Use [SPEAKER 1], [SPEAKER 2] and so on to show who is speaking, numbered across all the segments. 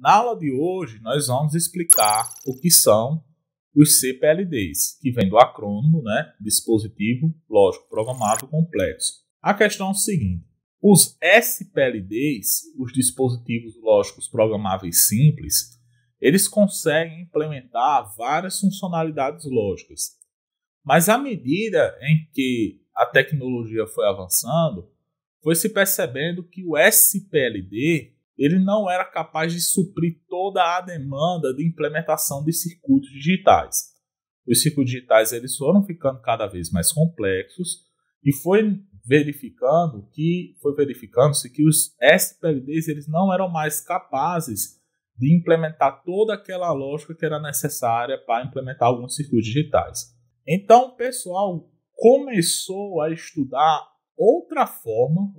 [SPEAKER 1] na aula de hoje nós vamos explicar o que são os CPLDs, que vem do acrônimo, né? Dispositivo Lógico Programável Complexo. A questão é o seguinte: os SPLDs, os dispositivos lógicos programáveis simples, eles conseguem implementar várias funcionalidades lógicas. Mas à medida em que a tecnologia foi avançando, foi se percebendo que o SPLD ele não era capaz de suprir toda a demanda de implementação de circuitos digitais. Os circuitos digitais eles foram ficando cada vez mais complexos e foi verificando-se que os SPLDs eles não eram mais capazes de implementar toda aquela lógica que era necessária para implementar alguns circuitos digitais. Então o pessoal começou a estudar outras formas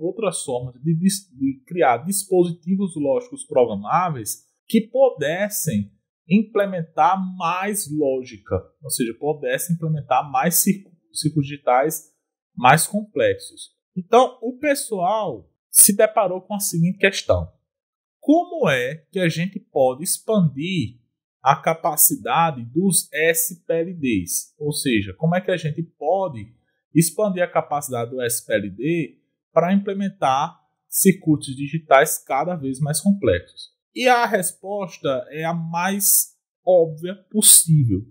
[SPEAKER 1] de criar dispositivos lógicos programáveis que pudessem implementar mais lógica, ou seja, pudessem implementar mais circuitos digitais mais complexos. Então, o pessoal se deparou com a seguinte questão: como é que a gente pode expandir a capacidade dos SPLDs? Ou seja, como é que a gente pode expandir a capacidade do SPLD para implementar circuitos digitais cada vez mais complexos? E a resposta é a mais óbvia possível.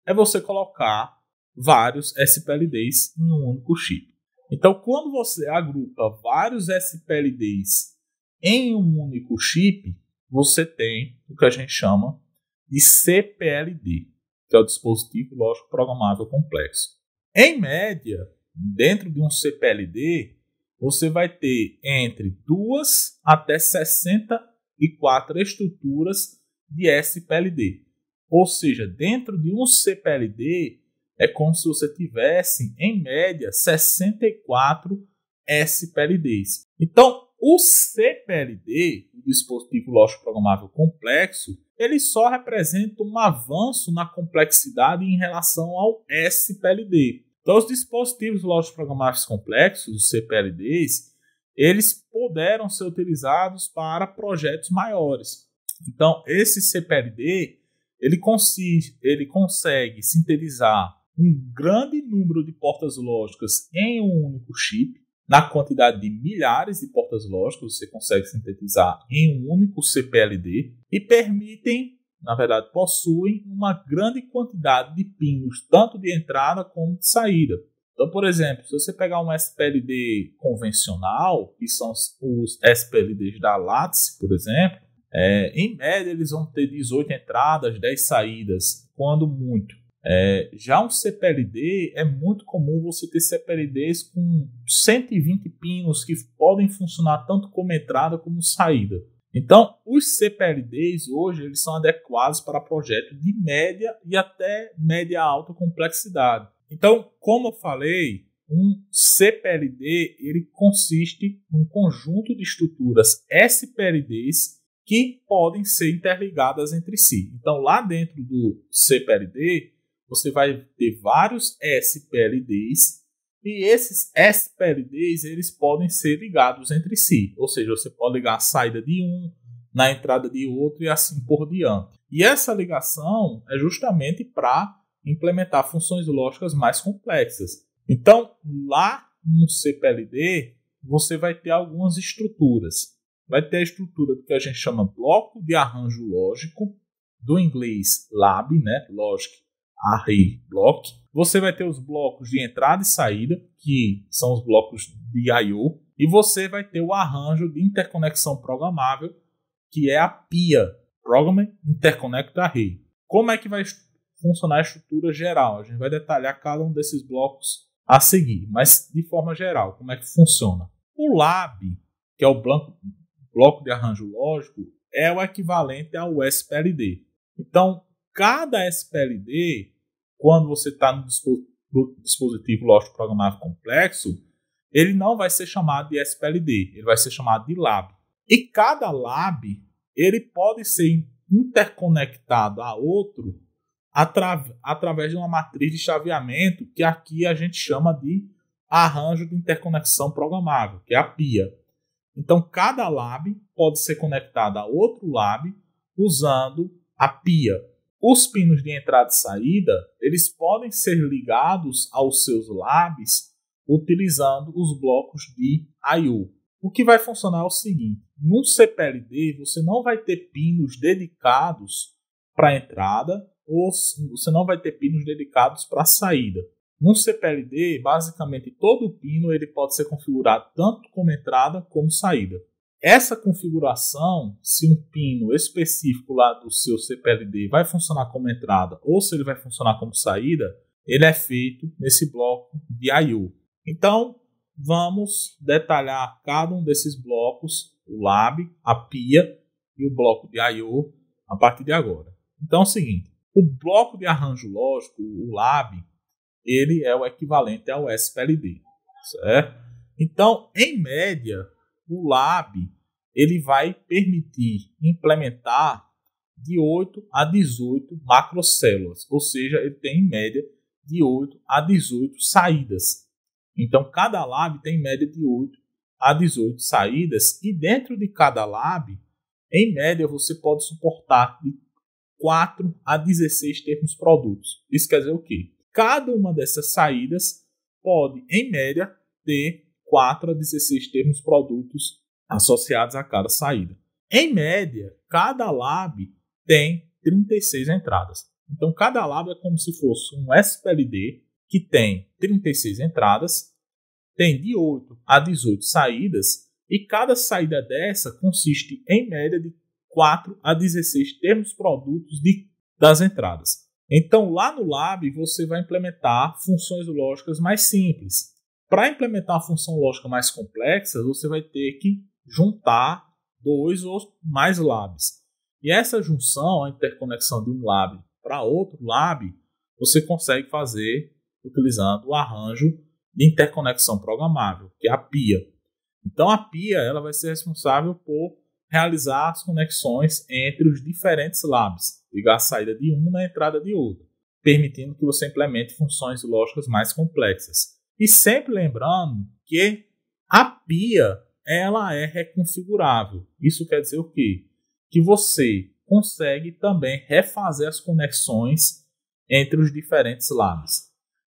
[SPEAKER 1] É você colocar vários SPLDs em um único chip. Então, quando você agrupa vários SPLDs em um único chip, você tem o que a gente chama de CPLD, que é o Dispositivo Lógico Programável Complexo. Em média, dentro de um CPLD, você vai ter entre 2 até 64 estruturas de SPLD. Ou seja, dentro de um CPLD, é como se você tivesse, em média, 64 SPLDs. Então, o CPLD, o Dispositivo Lógico Programável Complexo, ele só representa um avanço na complexidade em relação ao SPLD. Então, os dispositivos lógicos programáveis complexos, os CPLDs, eles puderam ser utilizados para projetos maiores. Então, esse CPLD, ele consegue sintetizar um grande número de portas lógicas em um único chip. Na quantidade de milhares de portas lógicas, você consegue sintetizar em um único CPLD e possuem uma grande quantidade de pinos, tanto de entrada como de saída. Então, por exemplo, se você pegar um SPLD convencional, que são os SPLDs da Lattice, por exemplo, em média eles vão ter 18 entradas, 10 saídas, quando muito. Já um CPLD, é muito comum você ter CPLDs com 120 pinos que podem funcionar tanto como entrada como saída. Então, os CPLDs hoje eles são adequados para projetos de média e até média alta complexidade. Então, como eu falei, um CPLD ele consiste em um conjunto de estruturas SPLDs que podem ser interligadas entre si. Então, lá dentro do CPLD, você vai ter vários SPLDs e esses SPLDs eles podem ser ligados entre si. Ou seja, você pode ligar a saída de um na entrada de outro e assim por diante. E essa ligação é justamente para implementar funções lógicas mais complexas. Então, lá no CPLD, você vai ter algumas estruturas. Vai ter a estrutura do que a gente chama bloco de arranjo lógico, do inglês LAB, né? Logic Array Block. Você vai ter os blocos de entrada e saída, que são os blocos de I/O, e você vai ter o arranjo de interconexão programável, que é a PIA, Program Interconnect Array. Como é que vai funcionar a estrutura geral? A gente vai detalhar cada um desses blocos a seguir, mas de forma geral, como é que funciona? O LAB, que é o bloco de arranjo lógico, é o equivalente ao SPLD. Então, cada SPLD, quando você está no dispositivo lógico programável complexo, ele não vai ser chamado de SPLD, ele vai ser chamado de LAB. E cada LAB ele pode ser interconectado a outro através de uma matriz de chaveamento, que aqui a gente chama de arranjo de interconexão programável, que é a PIA. Então, cada LAB pode ser conectado a outro LAB usando a PIA. Os pinos de entrada e saída, eles podem ser ligados aos seus labs utilizando os blocos de I/O. O que vai funcionar é o seguinte: no CPLD você não vai ter pinos dedicados para a entrada ou você não vai ter pinos dedicados para a saída. No CPLD, basicamente todo pino ele pode ser configurado tanto como entrada como saída. Essa configuração, se um pino específico lá do seu CPLD vai funcionar como entrada ou se ele vai funcionar como saída, ele é feito nesse bloco de I/O. Então, vamos detalhar cada um desses blocos, o lab, a PIA e o bloco de I/O a partir de agora. Então é o seguinte, o bloco de arranjo lógico, o lab, ele é o equivalente ao SPLD, certo? Então, em média, o lab ele vai permitir implementar de 8 a 18 macrocélulas, ou seja, ele tem em média de 8 a 18 saídas. Então, cada lab tem em média de 8 a 18 saídas e dentro de cada lab, em média, você pode suportar de 4 a 16 termos produtos. Isso quer dizer o quê? Cada uma dessas saídas pode, em média, ter 4 a 16 termos produtos associados a cada saída. Em média, cada lab tem 36 entradas. Então, cada lab é como se fosse um SPLD que tem 36 entradas, tem de 8 a 18 saídas e cada saída dessa consiste, em média, de 4 a 16 termos produtos das entradas. Então, lá no lab, você vai implementar funções lógicas mais simples. Para implementar uma função lógica mais complexa, você vai ter que juntar 2 ou mais labs. E essa junção, a interconexão de um lab para outro lab, você consegue fazer utilizando o arranjo de interconexão programável, que é a PIA. Então, a PIA ela vai ser responsável por realizar as conexões entre os diferentes labs, ligar a saída de um na entrada de outro, permitindo que você implemente funções lógicas mais complexas. E sempre lembrando que a PIA ela é reconfigurável. Isso quer dizer o quê? Que você consegue também refazer as conexões entre os diferentes labs.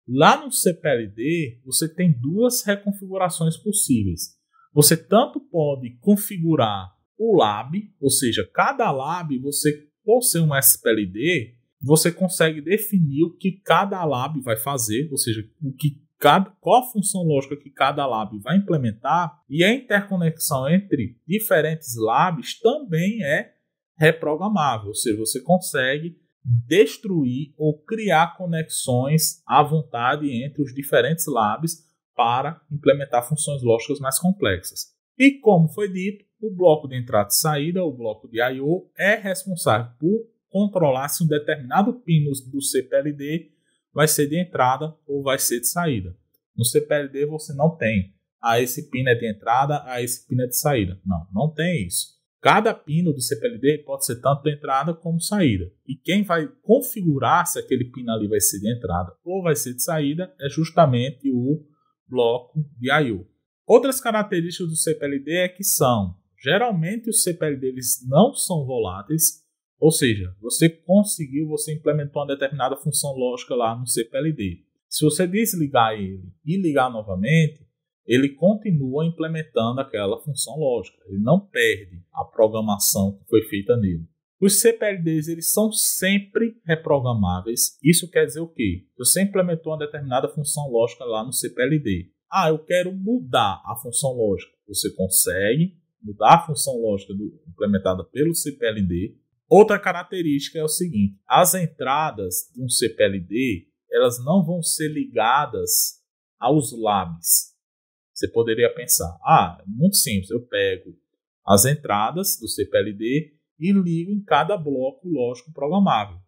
[SPEAKER 1] Lá no CPLD, você tem 2 reconfigurações possíveis. Você tanto pode configurar o lab, ou seja, cada lab, você, por ser um SPLD, você consegue definir o que cada lab vai fazer, ou seja, qual a função lógica que cada lab vai implementar, e a interconexão entre diferentes labs também é reprogramável, ou seja, você consegue destruir ou criar conexões à vontade entre os diferentes labs para implementar funções lógicas mais complexas. E como foi dito, o bloco de entrada e saída, o bloco de I/O, é responsável por controlar se um determinado pino do CPLD vai ser de entrada ou vai ser de saída. No CPLD você não tem, esse pino é de entrada, esse pino é de saída. Não tem isso. Cada pino do CPLD pode ser tanto de entrada como saída. E quem vai configurar se aquele pino ali vai ser de entrada ou vai ser de saída é justamente o bloco de I/O. Outras características do CPLD é que geralmente os CPLD eles não são voláteis, ou seja, você implementou uma determinada função lógica lá no CPLD. Se você desligar ele e ligar novamente, ele continua implementando aquela função lógica. Ele não perde a programação que foi feita nele. Os CPLDs eles são sempre reprogramáveis. Isso quer dizer o quê? Você implementou uma determinada função lógica lá no CPLD. Eu quero mudar a função lógica. Você consegue mudar a função lógica implementada pelo CPLD. Outra característica é o seguinte: as entradas de um CPLD elas não vão ser ligadas aos labs. Você poderia pensar, é muito simples, eu pego as entradas do CPLD e ligo em cada bloco lógico programável.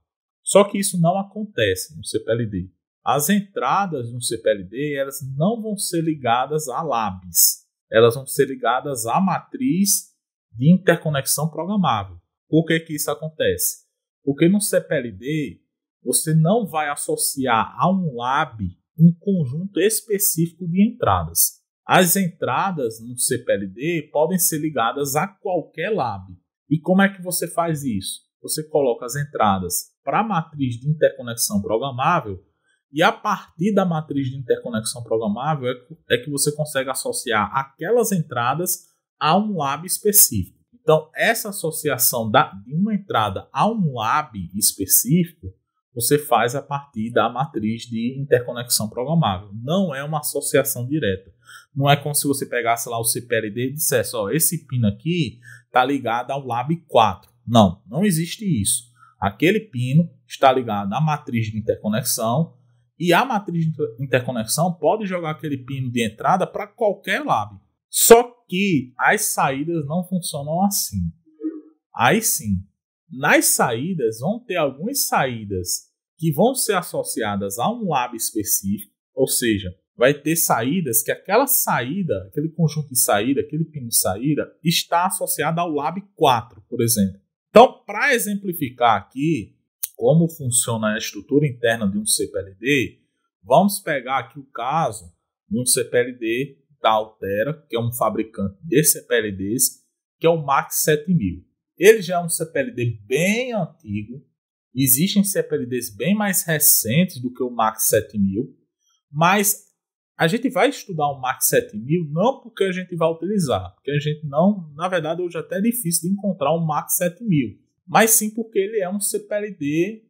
[SPEAKER 1] Só que isso não acontece no CPLD. As entradas no CPLD elas não vão ser ligadas a labs. Elas vão ser ligadas à matriz de interconexão programável. Por que isso acontece? Porque no CPLD você não vai associar a um lab um conjunto específico de entradas. As entradas no CPLD podem ser ligadas a qualquer lab. E como é que você faz isso? Você coloca as entradas para a matriz de interconexão programável e a partir da matriz de interconexão programável é que você consegue associar aquelas entradas a um lab específico. Então, essa associação de uma entrada a um lab específico, você faz a partir da matriz de interconexão programável. Não é uma associação direta. Não é como se você pegasse lá o CPLD e dissesse, ó, esse pino aqui está ligado ao lab 4. Não, não existe isso. Aquele pino está ligado à matriz de interconexão e a matriz de interconexão pode jogar aquele pino de entrada para qualquer lab. Só que as saídas não funcionam assim. Aí sim, nas saídas vão ter algumas saídas que vão ser associadas a um lab específico, ou seja, vai ter saídas que aquela saída, aquele conjunto de saída, aquele pino de saída, está associado ao lab 4, por exemplo. Então, para exemplificar aqui como funciona a estrutura interna de um CPLD, vamos pegar aqui o caso de um CPLD da Altera, que é um fabricante de CPLDs, que é o MAX 7000. Ele já é um CPLD bem antigo, existem CPLDs bem mais recentes do que o MAX 7000, mas a gente vai estudar o MAX 7000 não porque a gente vai utilizar, porque a gente não, na verdade hoje até é difícil de encontrar um MAX 7000, mas sim porque ele é um CPLD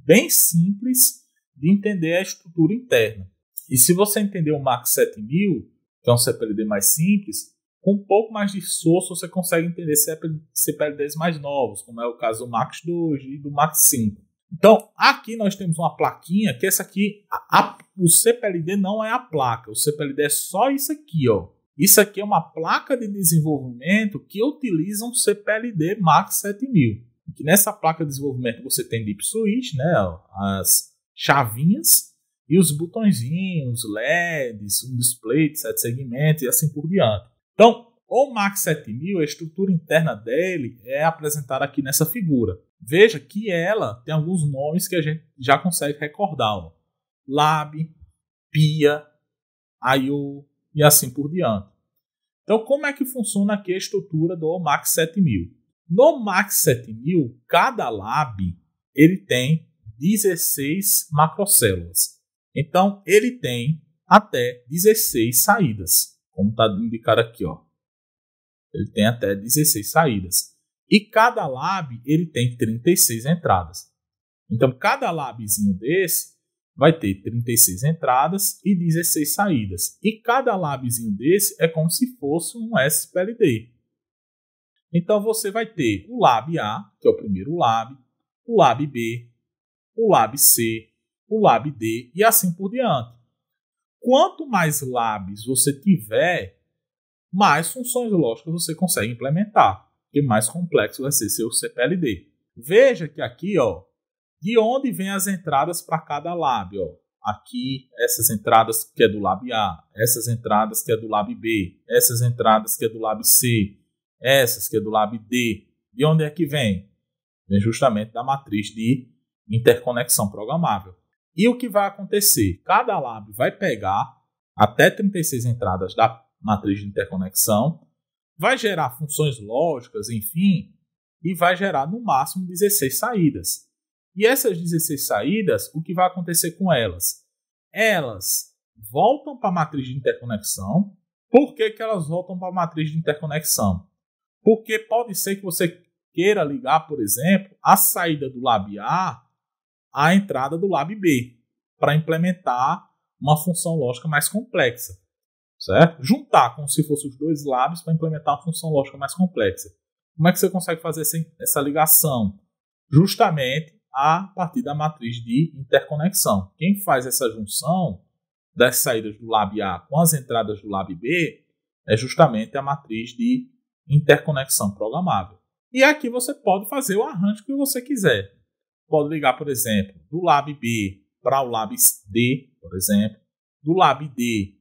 [SPEAKER 1] bem simples de entender a estrutura interna. E se você entender o MAX 7000, que é um CPLD mais simples, com um pouco mais de esforço você consegue entender CPLDs mais novos, como é o caso do MAX 2 e do MAX 5. Então, aqui nós temos uma plaquinha, que essa aqui, o CPLD não é a placa, o CPLD é só isso aqui, ó. Isso aqui é uma placa de desenvolvimento que utiliza um CPLD MAX 7000. Que nessa placa de desenvolvimento você tem deep switch, né, as chavinhas, e os botõezinhos, LEDs, um display de 7 segmentos e assim por diante. Então, o MAX 7000, a estrutura interna dele é apresentada aqui nessa figura. Veja que ela tem alguns nomes que a gente já consegue recordar. Ó. Lab, PIA, I/O e assim por diante. Então, como é que funciona aqui a estrutura do MAX 7000? No MAX 7000, cada lab ele tem 16 macrocélulas. Então, ele tem até 16 saídas, como está indicado aqui. Ó. Ele tem até 16 saídas. E cada lab ele tem 36 entradas. Então, cada labzinho desse vai ter 36 entradas e 16 saídas. E cada labzinho desse é como se fosse um SPLD. Então, você vai ter o lab A, que é o primeiro lab, o lab B, o lab C, o lab D e assim por diante. Quanto mais labs você tiver, mais funções lógicas você consegue implementar, porque mais complexo vai ser seu CPLD. Veja que aqui, ó, de onde vem as entradas para cada lab, ó. Aqui, essas entradas que é do lab A, essas entradas que é do lab B, essas entradas que é do lab C, essas que é do lab D. De onde é que vem? Vem justamente da matriz de interconexão programável. E o que vai acontecer? Cada lab vai pegar até 36 entradas da matriz de interconexão, vai gerar funções lógicas, enfim, e vai gerar no máximo 16 saídas. E essas 16 saídas, o que vai acontecer com elas? Elas voltam para a matriz de interconexão. Por que elas voltam para a matriz de interconexão? Porque pode ser que você queira ligar, por exemplo, a saída do lab A à entrada do lab B, para implementar uma função lógica mais complexa. Certo? Juntar como se fossem os dois labs para implementar uma função lógica mais complexa. Como é que você consegue fazer essa ligação? Justamente a partir da matriz de interconexão. Quem faz essa junção das saídas do lab A com as entradas do lab B é justamente a matriz de interconexão programável. E aqui você pode fazer o arranjo que você quiser. Pode ligar, por exemplo, do lab B para o lab D, por exemplo, do lab D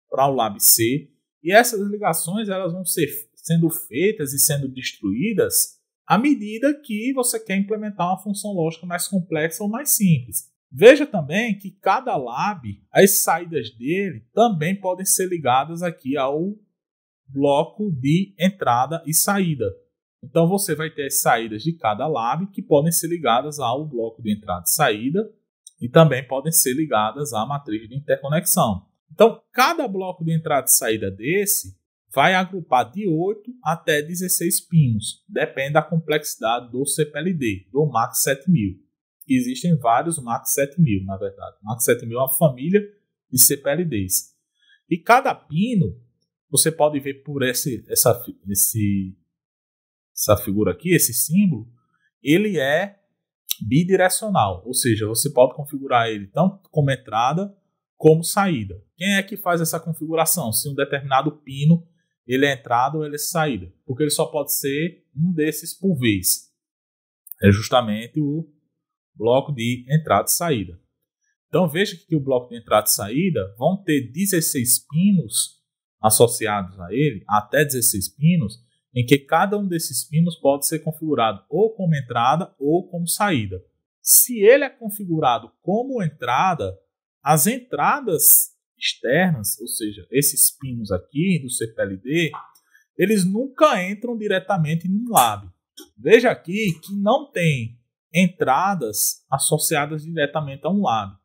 [SPEAKER 1] para o lab C, e essas ligações elas vão ser sendo feitas e sendo destruídas à medida que você quer implementar uma função lógica mais complexa ou mais simples. Veja também que cada lab, as saídas dele também podem ser ligadas aqui ao bloco de entrada e saída. Então você vai ter as saídas de cada lab que podem ser ligadas ao bloco de entrada e saída e também podem ser ligadas à matriz de interconexão. Então, cada bloco de entrada e saída desse vai agrupar de 8 até 16 pinos, depende da complexidade do CPLD, do MAX 7000. Existem vários MAX 7000, na verdade. O MAX 7000 é uma família de CPLDs. E cada pino, você pode ver por essa figura aqui, esse símbolo, ele é bidirecional, ou seja, você pode configurar ele tanto como entrada como saída. Quem é que faz essa configuração? Se um determinado pino ele é entrada ou ele é saída? Porque ele só pode ser um desses por vez. É justamente o bloco de entrada e saída. Então veja que o bloco de entrada e saída vão ter 16 pinos associados a ele, até 16 pinos, em que cada um desses pinos pode ser configurado ou como entrada ou como saída. Se ele é configurado como entrada, as entradas externas, ou seja, esses pinos aqui do CPLD, eles nunca entram diretamente num lab. Veja aqui que não tem entradas associadas diretamente a um lab.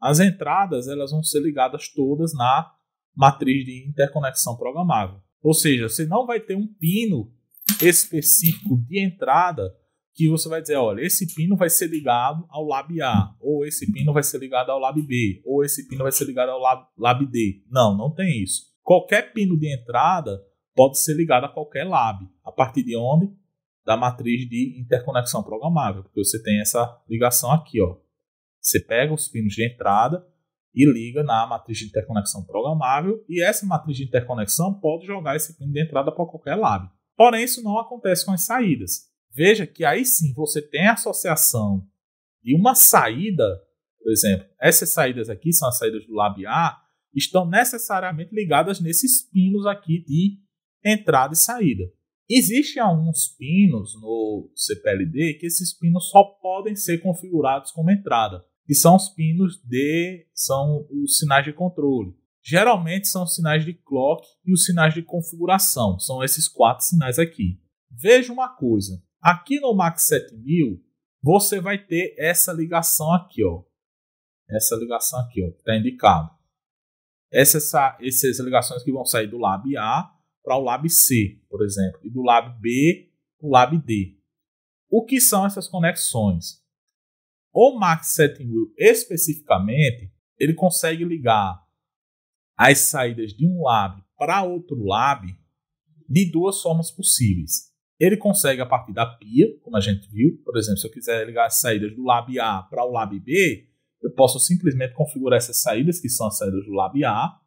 [SPEAKER 1] As entradas elas vão ser ligadas todas na matriz de interconexão programável. Ou seja, você não vai ter um pino específico de entrada que você vai dizer, olha, esse pino vai ser ligado ao lab A, ou esse pino vai ser ligado ao lab B, ou esse pino vai ser ligado ao lab D. Não, não tem isso. Qualquer pino de entrada pode ser ligado a qualquer lab. A partir de onde? Da matriz de interconexão programável, porque você tem essa ligação aqui, ó. Você pega os pinos de entrada e liga na matriz de interconexão programável, e essa matriz de interconexão pode jogar esse pino de entrada para qualquer lab. Porém, isso não acontece com as saídas. Veja que aí sim você tem a associação de uma saída, por exemplo, essas saídas aqui são as saídas do lab A, estão necessariamente ligadas nesses pinos aqui de entrada e saída. Existem alguns pinos no CPLD que esses pinos só podem ser configurados como entrada, que são os pinos são os sinais de controle. Geralmente são os sinais de clock e os sinais de configuração, são esses 4 sinais aqui. Veja uma coisa, aqui no MAX 7000 você vai ter essa ligação aqui, ó. Essa ligação aqui, ó, que está indicado. Essas ligações que vão sair do lab A para o lab C, por exemplo, e do lab B para o lab D. O que são essas conexões? O MAX 7000 especificamente, ele consegue ligar as saídas de um lab para outro lab de 2 formas possíveis. Ele consegue a partir da pia, como a gente viu. Por exemplo, se eu quiser ligar as saídas do lab A para o lab B, eu posso simplesmente configurar essas saídas, que são as saídas do lab A,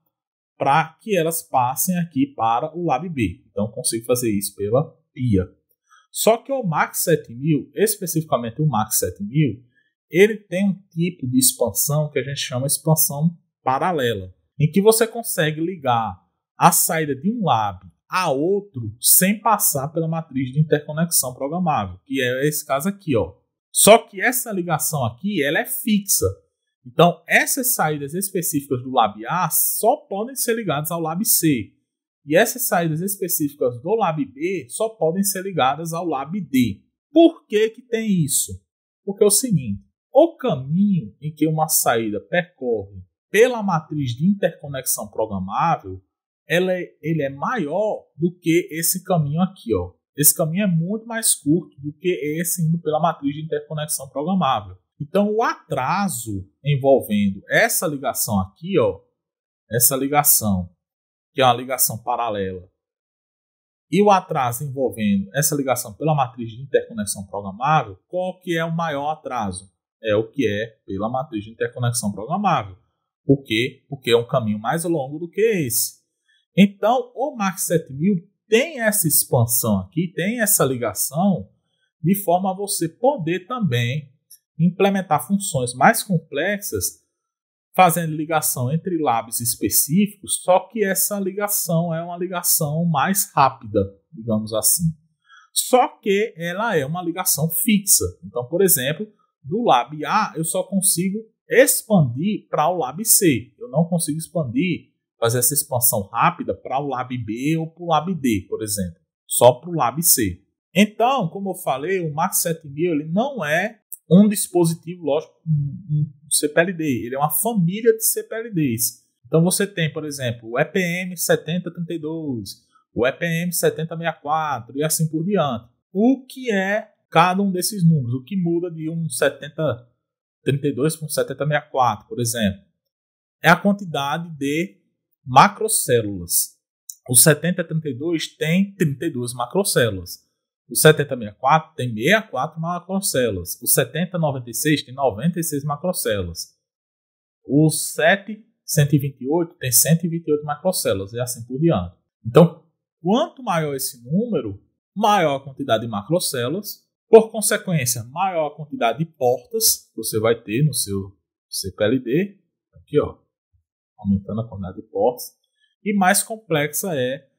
[SPEAKER 1] para que elas passem aqui para o lab B. Então, eu consigo fazer isso pela pia. Só que o MAX 7000, especificamente o MAX 7000, ele tem um tipo de expansão que a gente chama de expansão paralela, em que você consegue ligar a saída de um lab a outro sem passar pela matriz de interconexão programável, que é esse caso aqui, ó. Só que essa ligação aqui, ela é fixa. Então, essas saídas específicas do lab A só podem ser ligadas ao lab C. E essas saídas específicas do lab B só podem ser ligadas ao lab D. Por que que tem isso? Porque é o seguinte, o caminho em que uma saída percorre pela matriz de interconexão programável, ele é maior do que esse caminho aqui, ó. Esse caminho é muito mais curto do que esse indo pela matriz de interconexão programável. Então, o atraso envolvendo essa ligação aqui, ó, essa ligação, que é uma ligação paralela, e o atraso envolvendo essa ligação pela matriz de interconexão programável, qual que é o maior atraso? É o que é pela matriz de interconexão programável. Por quê? Porque é um caminho mais longo do que esse. Então, o MAX 7000 tem essa expansão aqui, tem essa ligação, de forma a você poder também implementar funções mais complexas, fazendo ligação entre labs específicos, só que essa ligação é uma ligação mais rápida, digamos assim. Só que ela é uma ligação fixa. Então, por exemplo, do lab A eu só consigo expandir para o lab C. Eu não consigo fazer essa expansão rápida para o lab B ou para o lab D, por exemplo. Só para o lab C. Então, como eu falei, o MAC 7000 ele não é um dispositivo, lógico, um CPLD, ele é uma família de CPLDs. Então você tem, por exemplo, o EPM 7032, o EPM 7064 e assim por diante. O que é cada um desses números? O que muda de um 7032 para um 7064, por exemplo? É a quantidade de macrocélulas. O 7032 tem 32 macrocélulas. O 7064 tem 64 macrocélulas. O 7096 tem 96 macrocélulas. O 7128 tem 128 macrocélulas e assim por diante. Então, quanto maior esse número, maior a quantidade de macrocélulas. Por consequência, maior a quantidade de portas que você vai ter no seu CPLD. Aqui, ó, aumentando a quantidade de portas. E mais complexa é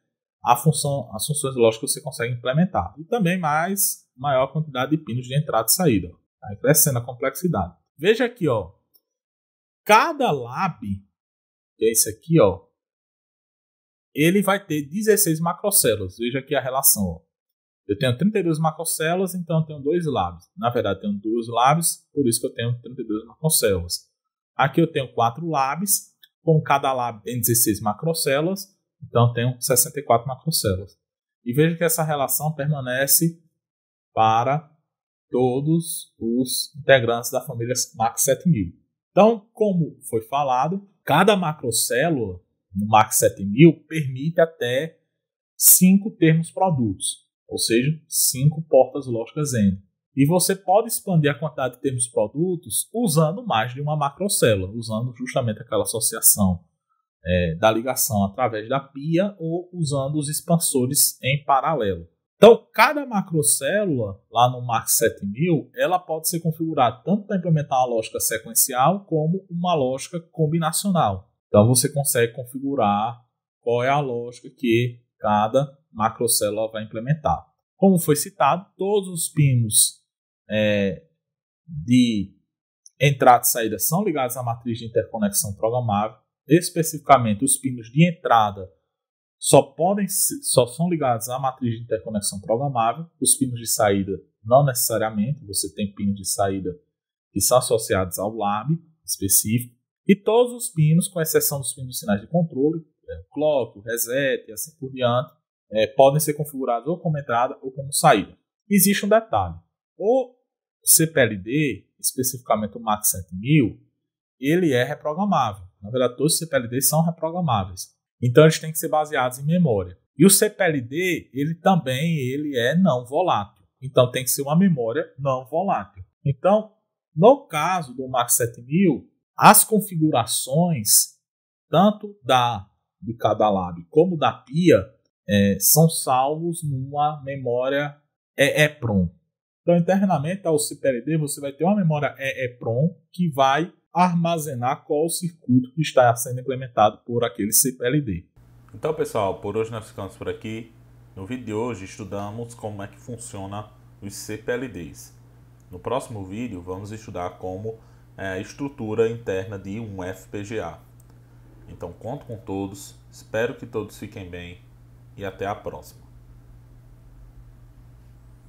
[SPEAKER 1] as funções lógicas que você consegue implementar. E também maior a quantidade de pinos de entrada e saída. Vai crescendo a complexidade. Veja aqui, ó. Cada lab, que é esse aqui, ó, ele vai ter 16 macrocélulas. Veja aqui a relação, ó. Eu tenho 32 macrocélulas, então eu tenho 2 labs. Na verdade, eu tenho 2 labs, por isso que eu tenho 32 macrocélulas. Aqui eu tenho 4 labs, com cada lab tem 16 macrocélulas, então eu tenho 64 macrocélulas. E veja que essa relação permanece para todos os integrantes da família MAC 7000. Então, como foi falado, cada macrocélula no MAC 7000 permite até 5 termos produtos. Ou seja, 5 portas lógicas N. E você pode expandir a quantidade de termos produtos usando mais de uma macrocélula, usando justamente aquela associação da ligação através da pia ou usando os expansores em paralelo. Então, cada macrocélula lá no MAC 7000, ela pode ser configurada tanto para implementar uma lógica sequencial como uma lógica combinacional. Então, você consegue configurar qual é a lógica que cada macrocélula vai implementar. Como foi citado, todos os pinos de entrada e saída são ligados à matriz de interconexão programável. Especificamente, os pinos de entrada só são ligados à matriz de interconexão programável. Os pinos de saída não necessariamente. Você tem pinos de saída que são associados ao lab específico. E todos os pinos, com exceção dos pinos de sinais de controle, clock, reset e assim por diante, podem ser configurados ou como entrada ou como saída. Existe um detalhe. O CPLD, especificamente o MAC 7000, ele é reprogramável. Na verdade, todos os CPLDs são reprogramáveis. Então, eles têm que ser baseados em memória. E o CPLD, ele é não volátil. Então, tem que ser uma memória não volátil. Então, no caso do MAC 7000, as configurações, tanto de cada lab como da pia, são salvos numa memória EEPROM. Então, internamente, ao CPLD, você vai ter uma memória EEPROM que vai armazenar qual o circuito que está sendo implementado por aquele CPLD.
[SPEAKER 2] Então, pessoal, por hoje nós ficamos por aqui. No vídeo de hoje estudamos como é que funciona os CPLDs. No próximo vídeo vamos estudar como é a estrutura interna de um FPGA. Então, conto com todos, espero que todos fiquem bem e até a próxima.